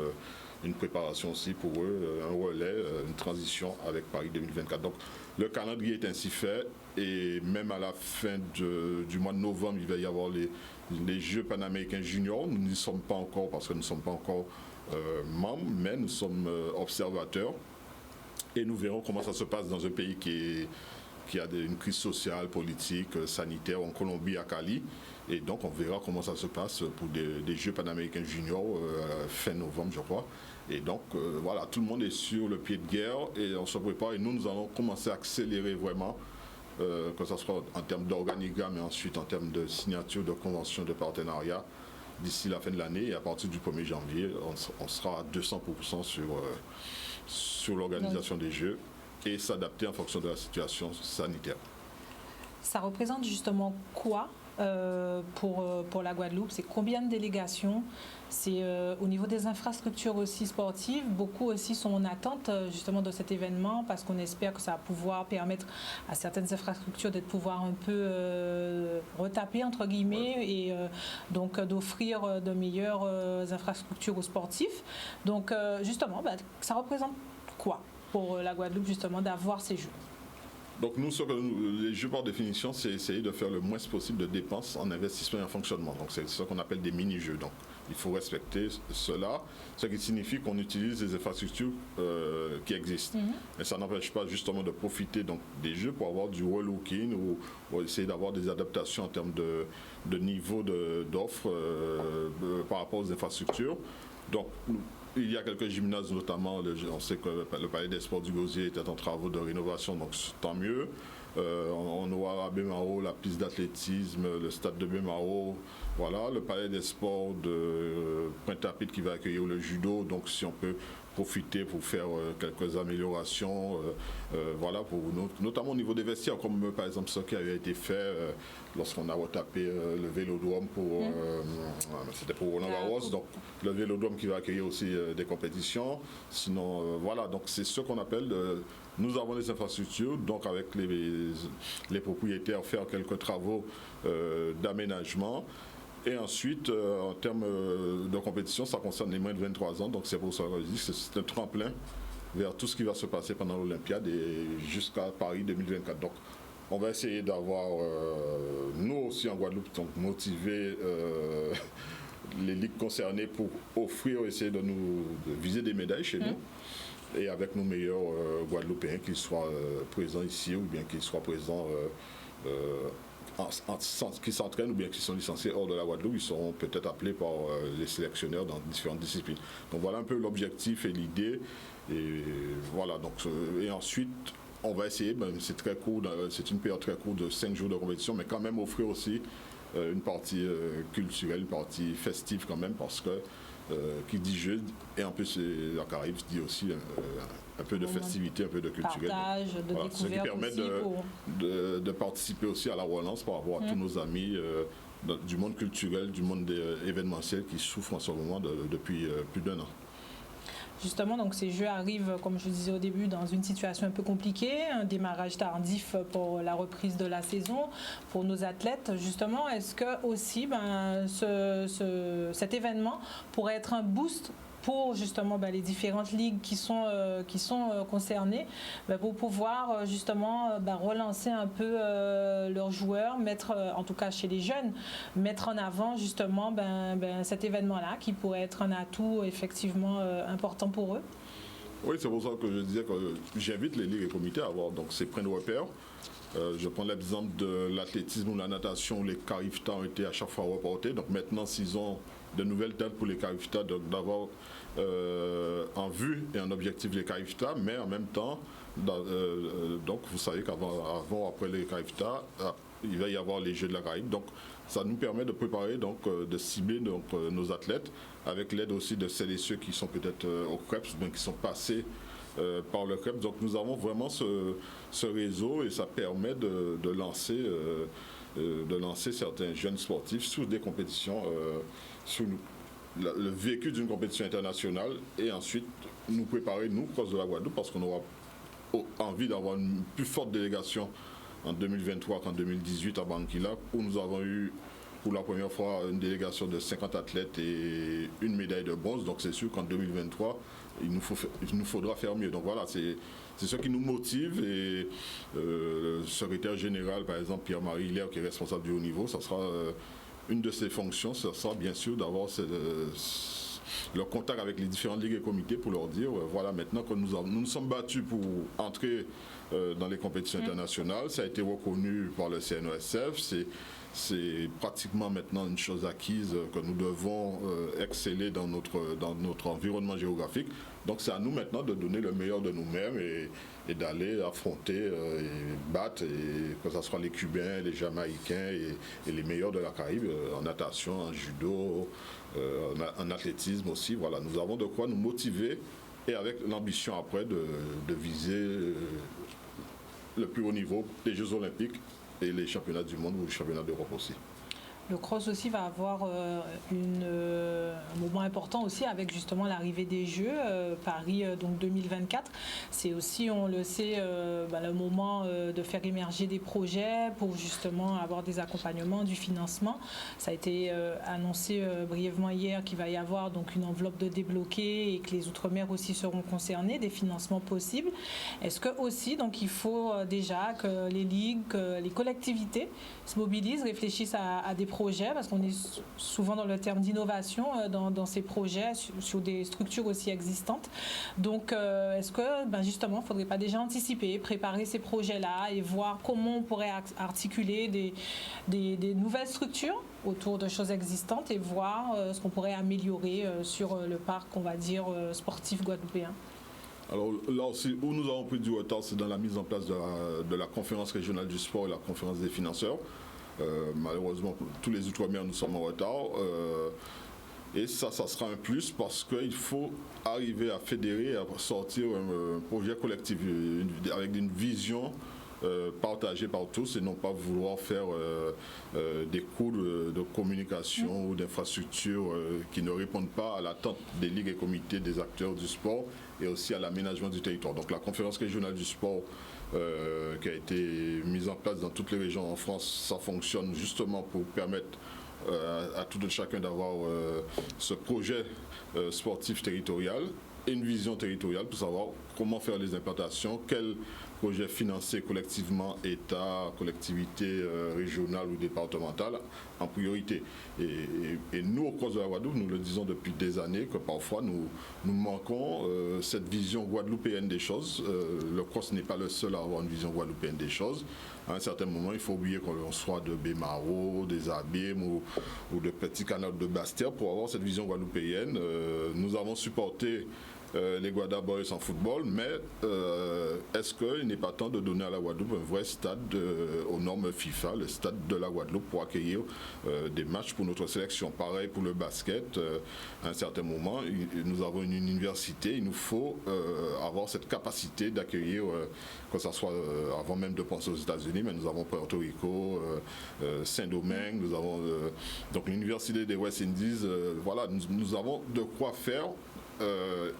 une préparation aussi pour eux, un relais, une transition avec Paris 2024. Donc le calendrier est ainsi fait et même à la fin du mois de novembre, il va y avoir les Jeux panaméricains juniors. Nous n'y sommes pas encore parce que nous ne sommes pas encore membres, mais nous sommes observateurs et nous verrons comment ça se passe dans un pays qui a une crise sociale, politique, sanitaire, en Colombie, à Cali. Et donc, on verra comment ça se passe pour des Jeux panaméricains juniors fin novembre, je crois. Et donc, voilà, tout le monde est sur le pied de guerre et on se prépare. Et nous allons commencer à accélérer vraiment, que ce soit en termes d'organigramme et ensuite en termes de signature de convention de partenariat d'ici la fin de l'année. Et à partir du 1er janvier, on sera à 200% sur l'organisation des Jeux et s'adapter en fonction de la situation sanitaire. Ça représente justement quoi pour la Guadeloupe? C'est combien de délégations? C'est au niveau des infrastructures aussi sportives. Beaucoup aussi sont en attente justement de cet événement parce qu'on espère que ça va pouvoir permettre à certaines infrastructures d'être pouvoir un peu retaper entre guillemets et donc d'offrir de meilleures infrastructures aux sportifs. Donc justement, ça représente quoi pour la Guadeloupe justement d'avoir ces Jeux? Donc nous, les jeux par définition, c'est essayer de faire le moins possible de dépenses en investissement et en fonctionnement. Donc c'est ce qu'on appelle des mini-jeux. Donc il faut respecter cela, ce qui signifie qu'on utilise les infrastructures qui existent. Mais ça n'empêche pas justement de profiter donc, des jeux pour avoir du relooking ou essayer d'avoir des adaptations en termes de niveau d'offres par rapport aux infrastructures. Donc il y a quelques gymnases, notamment, on sait que le Palais des Sports du Gosier était en travaux de rénovation, donc tant mieux. On aura à Bémaro la piste d'athlétisme, le stade de Bémaro, voilà, le Palais des Sports de Pointe-à-Pitre qui va accueillir le judo, donc si on peut profiter pour faire quelques améliorations, voilà, notamment au niveau des vestiaires, comme par exemple ce qui avait été fait lorsqu'on a retapé le vélodrome c'était pour Roland Garros, donc le vélodrome qui va accueillir aussi des compétitions. Sinon, voilà, donc c'est ce qu'on appelle, nous avons les infrastructures, donc avec les propriétaires faire quelques travaux d'aménagement. Et ensuite, en termes de compétition, ça concerne les moins de 23 ans, donc c'est pour ça que je dis que c'est un tremplin vers tout ce qui va se passer pendant l'Olympiade et jusqu'à Paris 2024. Donc, on va essayer d'avoir, nous aussi en Guadeloupe, donc motiver les ligues concernées pour offrir, essayer de viser des médailles chez nous. Et avec nos meilleurs Guadeloupéens, qu'ils soient présents ici ou bien qu'ils soient présents qui s'entraînent ou bien qui sont licenciés hors de la Guadeloupe, ils seront peut-être appelés par les sélectionneurs dans différentes disciplines. Donc voilà un peu l'objectif et l'idée. Et voilà, donc, et ensuite, on va essayer, c'est très court, c'est une période très courte de 5 jours de compétition, mais quand même offrir aussi une partie culturelle, une partie festive quand même, parce que qui dit jeu, et en plus la Caraïbe dit aussi un peu de festivité, un peu de culturel. Partage, de voilà, ce qui permet de participer aussi à la relance par rapport à tous nos amis du monde culturel, du monde événementiel qui souffrent en ce moment depuis plus d'1 an. Justement, donc ces Jeux arrivent, comme je disais au début, dans une situation un peu compliquée, un démarrage tardif pour la reprise de la saison, pour nos athlètes. Justement, est-ce que aussi cet événement pourrait être un boost pour justement les différentes ligues qui sont concernées, pour pouvoir justement relancer un peu leurs joueurs, mettre, en tout cas chez les jeunes, mettre en avant justement cet événement-là qui pourrait être un atout effectivement important pour eux? Oui, c'est pour ça que je disais que j'invite les ligues et comités à avoir donc, ces points de repère. Je prends l'exemple de l'athlétisme ou la natation où les Carifta ont été à chaque fois reportés. Donc maintenant, s'ils ont de nouvelles dates pour les Carifta, d'avoir en vue et en objectif les Carifta, mais en même temps, donc vous savez qu'avant, après les Carifta, il va y avoir les Jeux de la Caraïbe. Donc ça nous permet de préparer, donc, de cibler donc, nos athlètes, avec l'aide aussi de celles et ceux qui sont peut-être au CREPS, bien qui sont passés par le CREPS. Donc nous avons vraiment ce réseau et ça permet de lancer certains jeunes sportifs sur des compétitions, sur le vécu d'une compétition internationale et ensuite nous préparer, nous, Cross de la Guadeloupe, parce qu'on aura envie d'avoir une plus forte délégation en 2023 qu'en 2018 à Banquila, où nous avons eu pour la première fois une délégation de 50 athlètes et une médaille de bronze. Donc c'est sûr qu'en 2023, il nous faudra faire mieux. Donc voilà, c'est ce qui nous motive et le secrétaire général, par exemple Pierre-Marie Hilaire, qui est responsable du haut niveau, ça sera une de ses fonctions, ça sera bien sûr d'avoir le contact avec les différentes ligues et comités pour leur dire, voilà, maintenant que nous nous sommes battus pour entrer dans les compétitions internationales, ça a été reconnu par le CNOSF, c'est pratiquement maintenant une chose acquise que nous devons exceller dans notre environnement géographique. Donc c'est à nous maintenant de donner le meilleur de nous-mêmes et d'aller affronter et battre, que ce soit les Cubains, les Jamaïcains et les meilleurs de la Caraïbe, en natation, en judo, en athlétisme aussi. Voilà, nous avons de quoi nous motiver et avec l'ambition après de viser le plus haut niveau des Jeux Olympiques et les championnats du monde ou les championnats d'Europe aussi. Le cross aussi va avoir un moment important aussi avec justement l'arrivée des Jeux Paris donc 2024. C'est aussi, on le sait, le moment de faire émerger des projets pour justement avoir des accompagnements, du financement. Ça a été annoncé brièvement hier qu'il va y avoir donc une enveloppe de débloquée et que les Outre-mer aussi seront concernés, des financements possibles. Est-ce que aussi donc il faut déjà que les ligues, que les collectivités se mobilisent, réfléchissent à des projets, parce qu'on est souvent dans le terme d'innovation dans ces projets sur des structures aussi existantes. Donc est-ce que justement il ne faudrait pas déjà anticiper, préparer ces projets-là et voir comment on pourrait articuler des nouvelles structures autour de choses existantes et voir ce qu'on pourrait améliorer sur le parc, on va dire, sportif guadeloupéen? Alors là aussi, où nous avons pris du retard, c'est dans la mise en place de la conférence régionale du sport et la conférence des financeurs. Malheureusement, tous les Outre-mer, nous sommes en retard. Et ça sera un plus parce qu'il faut arriver à fédérer, à sortir un projet collectif avec une vision partagée par tous et non pas vouloir faire des cours de communication ou d'infrastructure qui ne répondent pas à l'attente des ligues et comités, des acteurs du sport et aussi à l'aménagement du territoire. Donc la conférence régionale du sport qui a été mise en place dans toutes les régions en France, ça fonctionne justement pour permettre à tout un chacun d'avoir ce projet sportif territorial et une vision territoriale pour savoir comment faire les implantations, quels projets financés collectivement, État, collectivités régionales ou départementales en priorité. Et nous, au Cross de la Guadeloupe, nous le disons depuis des années que parfois nous manquons cette vision guadeloupéenne des choses. Le Cross n'est pas le seul à avoir une vision guadeloupéenne des choses. À un certain moment, il faut oublier qu'on soit de Bémaro, des Abîmes ou de Petit Canal de Bastère pour avoir cette vision guadeloupéenne. Nous avons supporté les Guada Boys en football, mais est-ce qu'il n'est pas temps de donner à la Guadeloupe un vrai stade aux normes FIFA, le stade de la Guadeloupe pour accueillir des matchs pour notre sélection? Pareil pour le basket, à un certain moment, nous avons une université, il nous faut avoir cette capacité d'accueillir, que ce soit avant même de penser aux États-Unis, mais nous avons Puerto Rico, Saint-Domingue, nous avons donc l'université des West Indies, voilà, nous avons de quoi faire.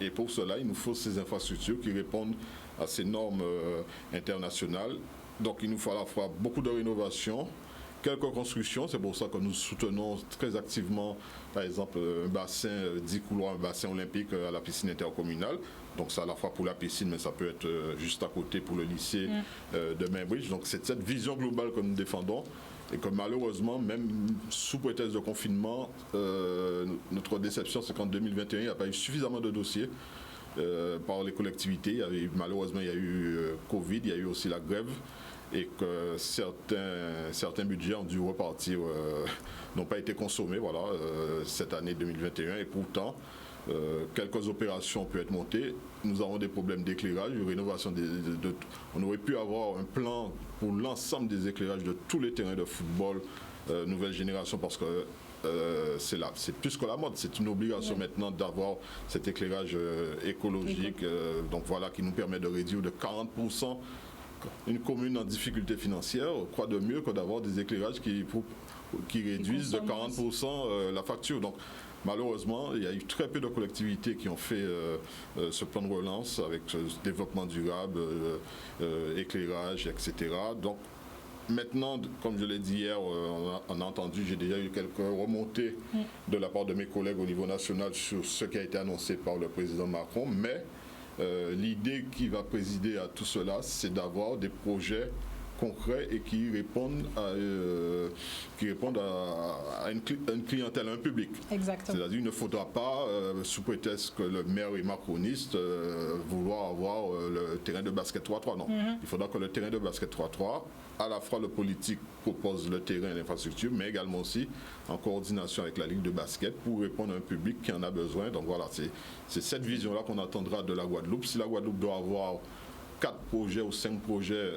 Et pour cela, il nous faut ces infrastructures qui répondent à ces normes internationales. Donc il nous faut à la fois beaucoup de rénovation, quelques constructions. C'est pour ça que nous soutenons très activement, par exemple, un bassin 10 couloirs, un bassin olympique à la piscine intercommunale. Donc c'est à la fois pour la piscine, mais ça peut être juste à côté pour le lycée de Mainbridge. Donc c'est cette vision globale que nous défendons. Et que malheureusement, même sous prétexte de confinement, notre déception, c'est qu'en 2021, il n'y a pas eu suffisamment de dossiers par les collectivités. Malheureusement, il y a eu Covid, il y a eu aussi la grève, et que certains budgets ont dû repartir, n'ont pas été consommés cette année 2021. Et pourtant, quelques opérations peuvent être montées. Nous avons des problèmes d'éclairage, de rénovation. On aurait pu avoir un plan pour l'ensemble des éclairages de tous les terrains de football nouvelle génération, parce que c'est plus que la mode. C'est une obligation maintenant d'avoir cet éclairage écologique, donc voilà, qui nous permet de réduire de 40% une commune en difficulté financière. Quoi de mieux que d'avoir des éclairages qui réduisent de 40% la facture. Donc, malheureusement, il y a eu très peu de collectivités qui ont fait ce plan de relance avec développement durable, éclairage, etc. Donc maintenant, comme je l'ai dit hier, on a entendu, j'ai déjà eu quelques remontées de la part de mes collègues au niveau national sur ce qui a été annoncé par le président Macron, mais l'idée qui va présider à tout cela, c'est d'avoir des projets concrets et qui répondent à une clientèle, à un public. Exactement. C'est-à-dire qu'il ne faudra pas, sous prétexte que le maire est macroniste, vouloir avoir le terrain de basket 3-3. Non. Il faudra que le terrain de basket 3-3, à la fois le politique propose le terrain et l'infrastructure, mais également aussi en coordination avec la Ligue de basket pour répondre à un public qui en a besoin. Donc voilà, c'est cette vision-là qu'on attendra de la Guadeloupe. Si la Guadeloupe doit avoir 4 projets ou 5 projets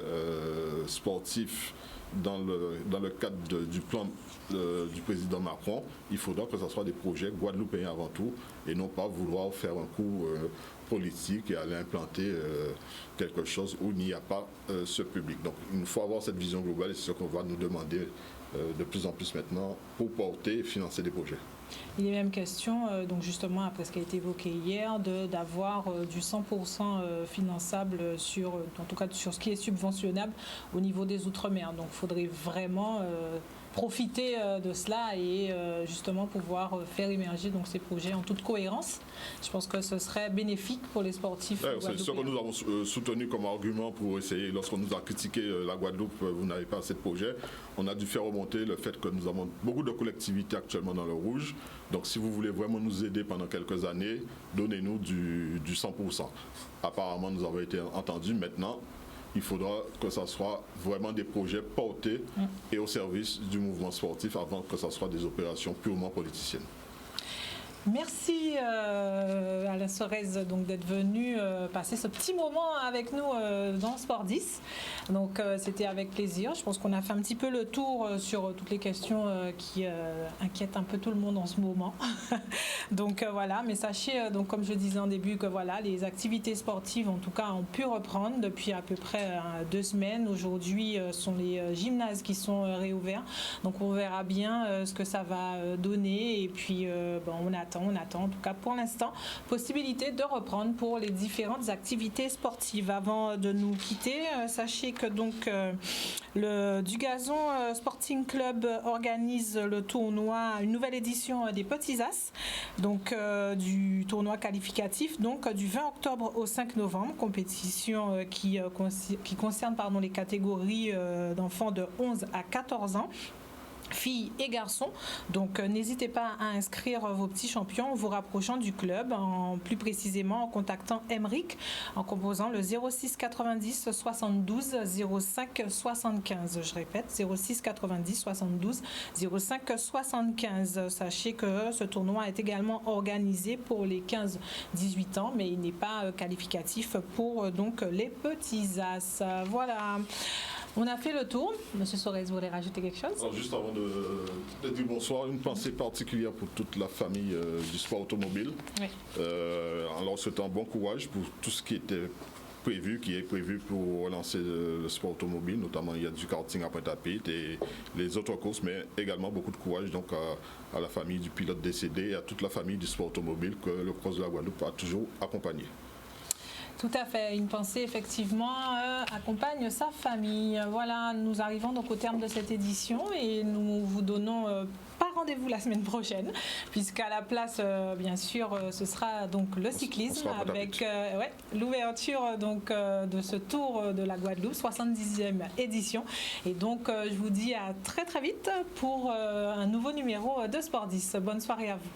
sportifs dans le cadre du plan du président Macron, il faudra que ce soit des projets guadeloupéens avant tout et non pas vouloir faire un coup politique et aller implanter quelque chose où il n'y a pas ce public. Donc il faut avoir cette vision globale et c'est ce qu'on va nous demander de plus en plus maintenant pour porter et financer des projets. Il est même question, donc justement après ce qui a été évoqué hier, d'avoir du 100% finançable en tout cas sur ce qui est subventionnable au niveau des Outre-mer. Donc il faudrait vraiment profiter de cela et justement pouvoir faire émerger donc ces projets en toute cohérence. Je pense que ce serait bénéfique pour les sportifs. C'est ce que nous avons soutenu comme argument pour essayer, lorsqu'on nous a critiqué la Guadeloupe, vous n'avez pas assez de projets, on a dû faire remonter le fait que nous avons beaucoup de collectivités actuellement dans le rouge. Donc si vous voulez vraiment nous aider pendant quelques années, donnez-nous du 100%. Apparemment, nous avons été entendus. Maintenant, il faudra que ce soit vraiment des projets portés et au service du mouvement sportif avant que ce soit des opérations purement politiciennes. Merci Alain Sorez donc d'être venu passer ce petit moment avec nous dans Sport 10. Donc c'était avec plaisir. Je pense qu'on a fait un petit peu le tour sur toutes les questions qui inquiètent un peu tout le monde en ce moment. Donc voilà, mais sachez donc comme je disais en début que voilà, les activités sportives en tout cas ont pu reprendre depuis à peu près 2 semaines. Aujourd'hui sont les gymnases qui sont réouverts. Donc on verra bien ce que ça va donner et puis on attend en tout cas pour l'instant possibilité de reprendre pour les différentes activités sportives. Avant de nous quitter, sachez que donc le Dugazon Sporting Club organise le tournoi, une nouvelle édition des Petits As, donc du tournoi qualificatif donc du 20 octobre au 5 novembre, compétition qui concerne les catégories d'enfants de 11 à 14 ans. Filles et garçons, donc n'hésitez pas à inscrire vos petits champions en vous rapprochant du club, plus précisément en contactant Emeric en composant le 06 90 72 05 75. Je répète, 06 90 72 05 75. Sachez que ce tournoi est également organisé pour les 15-18 ans, mais il n'est pas qualificatif pour donc les petits as. Voilà. On a fait le tour. Monsieur Sorez, vous voulez rajouter quelque chose? Alors juste avant de dire bonsoir, une pensée particulière pour toute la famille du sport automobile. Oui. Alors c'est un bon courage pour tout ce qui est prévu pour relancer le sport automobile. Notamment, il y a du karting à Pointe-à-Pitre et les autres courses, mais également beaucoup de courage donc à la famille du pilote décédé et à toute la famille du sport automobile que le Cross de la Guadeloupe a toujours accompagné. Tout à fait, une pensée effectivement accompagne sa famille. Voilà, nous arrivons donc au terme de cette édition et nous vous donnons pas rendez-vous la semaine prochaine, puisqu'à la place, bien sûr, ce sera donc le cyclisme avec l'ouverture donc de ce Tour de la Guadeloupe, 70e édition. Et donc, je vous dis à très très vite pour un nouveau numéro de Sport 10. Bonne soirée à vous.